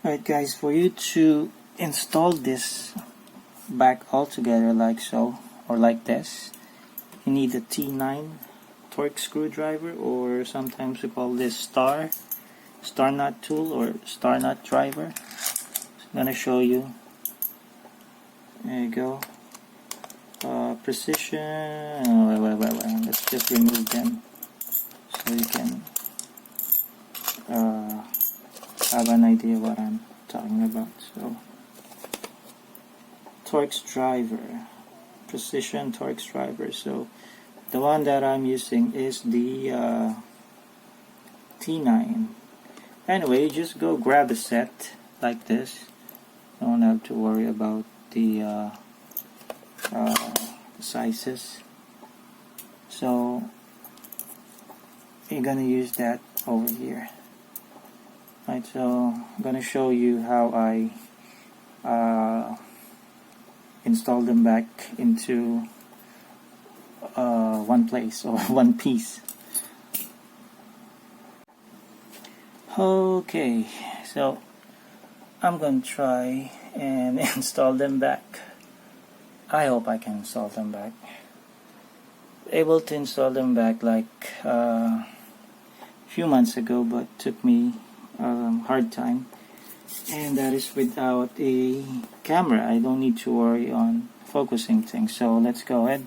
Alright guys, for you to install this back all together like so, or like this, you need a T9 torque screwdriver, or sometimes we call this star nut tool or star nut driver. So I'm gonna show you. There you go. Precision. Wait. Let's just remove them so you can have an idea what I'm talking about. So, Torx driver, precision Torx driver. So, the one that I'm using is the T9. Anyway, just go grab a set like this. Don't have to worry about the sizes. So, you're gonna use that over here. Right, so I'm gonna show you how I install them back into one place or one piece. Okay, so I'm gonna try and install them back. I hope I can install them back. Able to install them back like a few months ago, but took me hard time, and that is without a camera. I don't need to worry on focusing things. So let's go ahead.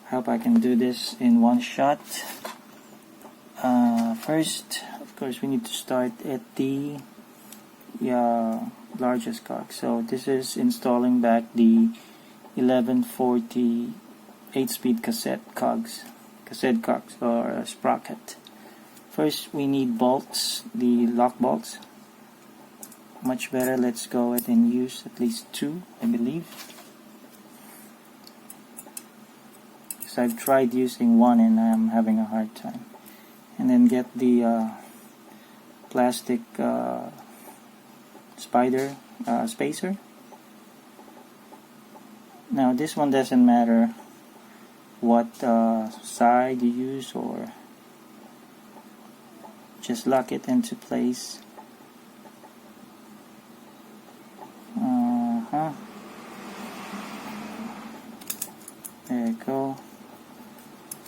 Hope I can do this in one shot. First, of course, we need to start at the largest cog. So this is installing back the 1140 8-speed cassette cogs or sprocket. First, we need bolts, the lock bolts. Much better, let's go ahead and use at least 2, I believe. Because I've tried using 1 and I'm having a hard time. And then get the plastic spacer. Now this one doesn't matter what side you use, or just lock it into place. There you go.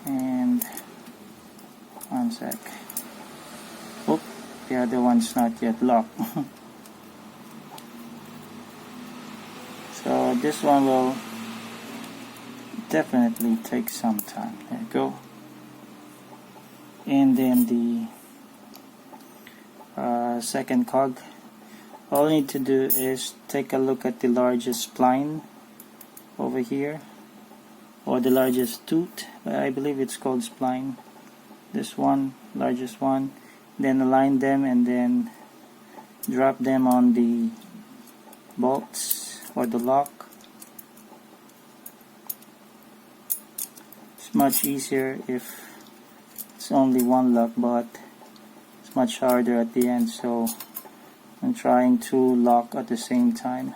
And one sec. Oh, the other one's not yet locked. So this one will definitely take some time. There you go. And then the second cog. All you need to do is take a look at the largest spline over here, or the largest tooth. I believe it's called spline. This one, largest one. Then align them and then drop them on the bolts or the lock. It's much easier if it's only one lock, but it's much harder at the end. So I'm trying to lock at the same time.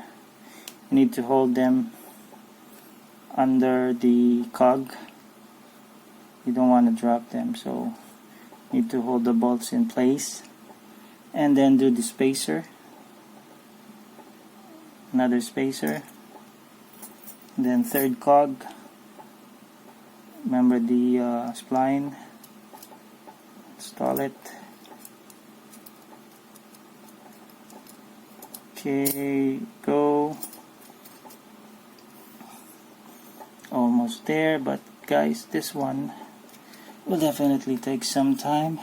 You need to hold them under the cog. You don't want to drop them, so you need to hold the bolts in place. And then do the spacer. Another spacer. And then third cog. Remember the spline. Install it. Okay, go. Almost there, but guys, this one will definitely take some time.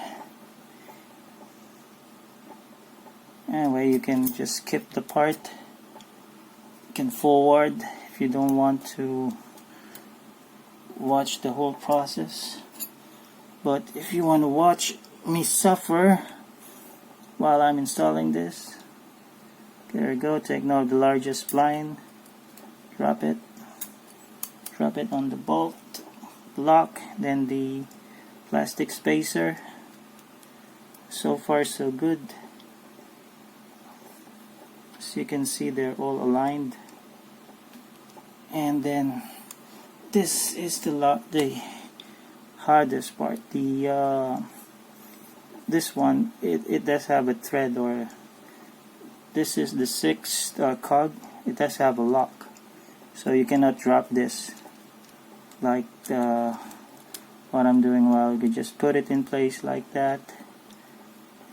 Anyway, you can just skip the part. You can forward if you don't want to watch the whole process. But if you want to watch me suffer while I'm installing this, there we go. Take note of the largest spline. Drop it on the bolt, lock, then the plastic spacer. So far so good. So you can see they're all aligned. And then this is the hardest part. This one, it does have a thread or this is the sixth cog. It does have a lock, so you cannot drop this like what I'm doing. Well, you just put it in place like that,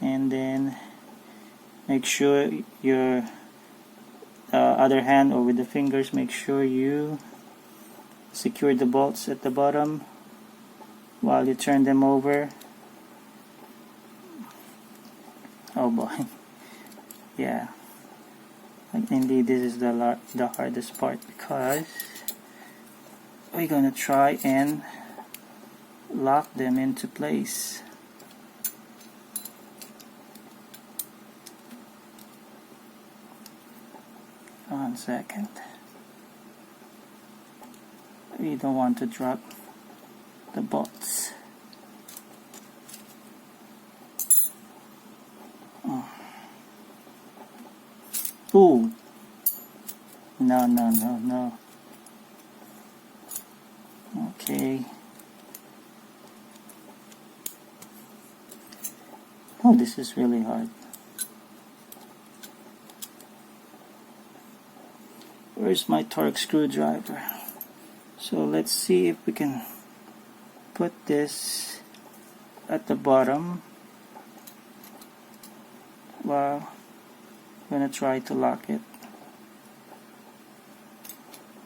and then make sure your other hand, or with the fingers, make sure you secure the bolts at the bottom while you turn them over. Oh boy. Yeah, indeed this is the hardest part, because we're gonna try and lock them into place. One second. We don't want to drop the bolts. Ooh. No. Okay. Oh, this is really hard. Where's my torque screwdriver? So let's see if we can put this at the bottom. Well, I'm gonna try to lock it.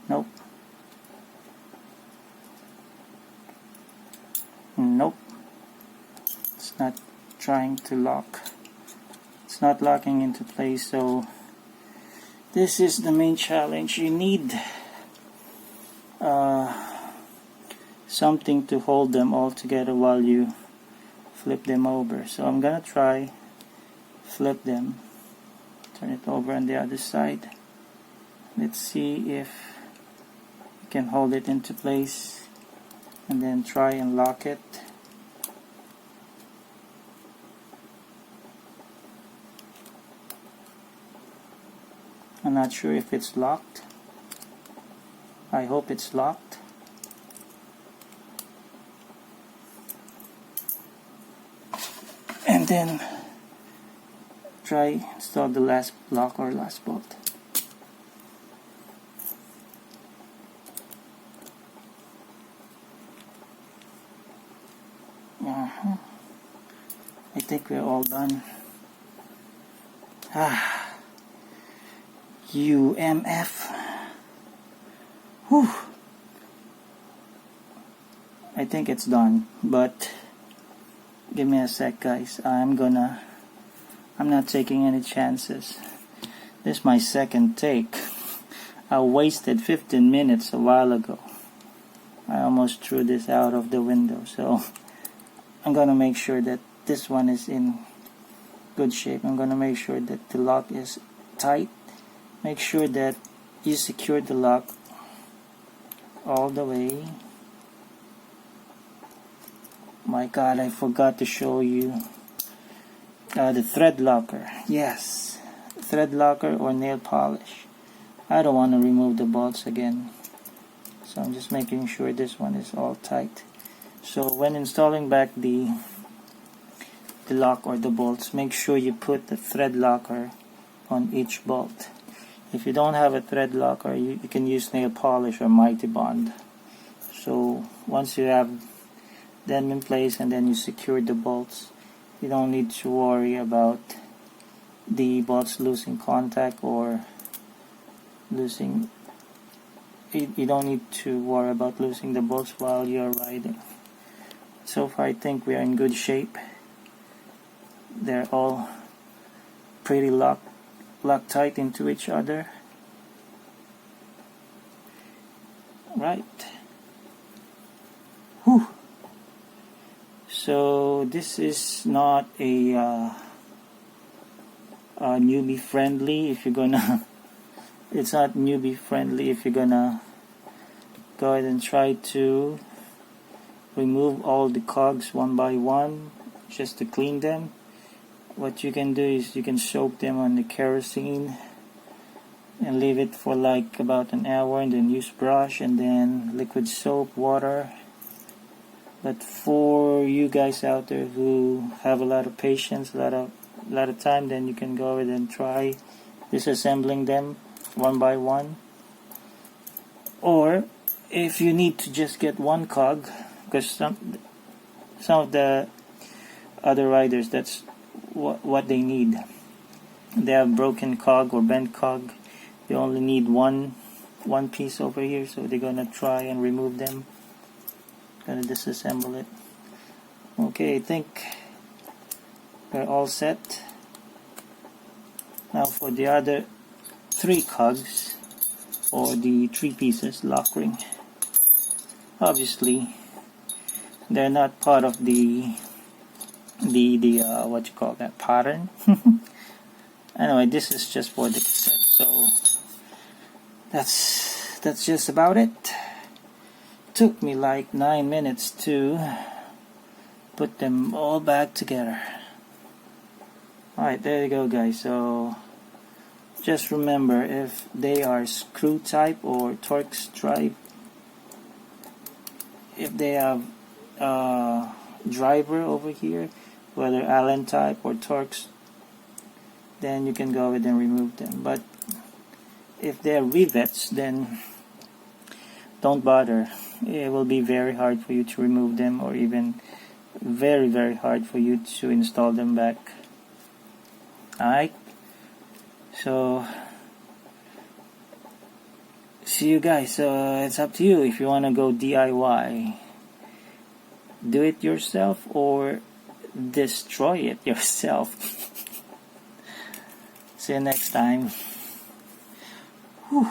Nope. Nope. It's not trying to lock. It's not locking into place, so this is the main challenge. You need something to hold them all together while you flip them over. So I'm gonna try flip them, turn it over on the other side. Let's see if we can hold it into place, and then try and lock it. I'm not sure if it's locked. I hope it's locked. And then try install the last block or last bolt. I think we're all done. UMF. Whew. I think it's done, but give me a sec, guys. I'm not taking any chances. This is my second take. I wasted 15 minutes a while ago. I almost threw this out of the window, so I'm gonna make sure that this one is in good shape. I'm gonna make sure that the lock is tight. Make sure that you secure the lock all the way. My God, I forgot to show you the thread locker. Yes, thread locker or nail polish. I don't want to remove the bolts again, so I'm just making sure this one is all tight. So when installing back the lock or the bolts, make sure you put the thread locker on each bolt. If you don't have a thread locker, you can use nail polish or Mighty Bond. So once you have them in place and then you secure the bolts, you don't need to worry about the bolts losing contact or losing. You don't need to worry about losing the bolts while you're riding. So far I think we are in good shape. They're all pretty locked tight into each other. Right. Whew. So this is not a newbie friendly if you're gonna it's not newbie friendly if you're gonna go ahead and try to remove all the cogs one by one just to clean them. What you can do is you can soak them on the kerosene and leave it for like about an hour, and then use brush and then liquid soap, water. But for you guys out there who have a lot of patience, a lot of time, then you can go ahead and try disassembling them one by one. Or if you need to just get one cog, because some of the other riders, that's what they need. They have broken cog or bent cog. They only need one piece over here, so they're gonna try and remove them. Gonna disassemble it. Okay, I think we're all set. Now for the other 3 cogs, or the 3 pieces lock ring. Obviously, they're not part of the what you call that, pattern. Anyway, this is just for the cassette, so that's just about it. Took me like 9 minutes to put them all back together. Alright, there you go, guys. So just remember, if they are screw type or Torx type, if they have driver over here, whether Allen type or Torx, then you can go ahead and remove them. But if they're rivets, then don't bother. It will be very hard for you to remove them, or even very, very hard for you to install them back. Alright, so see you guys. It's up to you if you want to go DIY. Do it yourself or destroy it yourself. See you next time. Whew.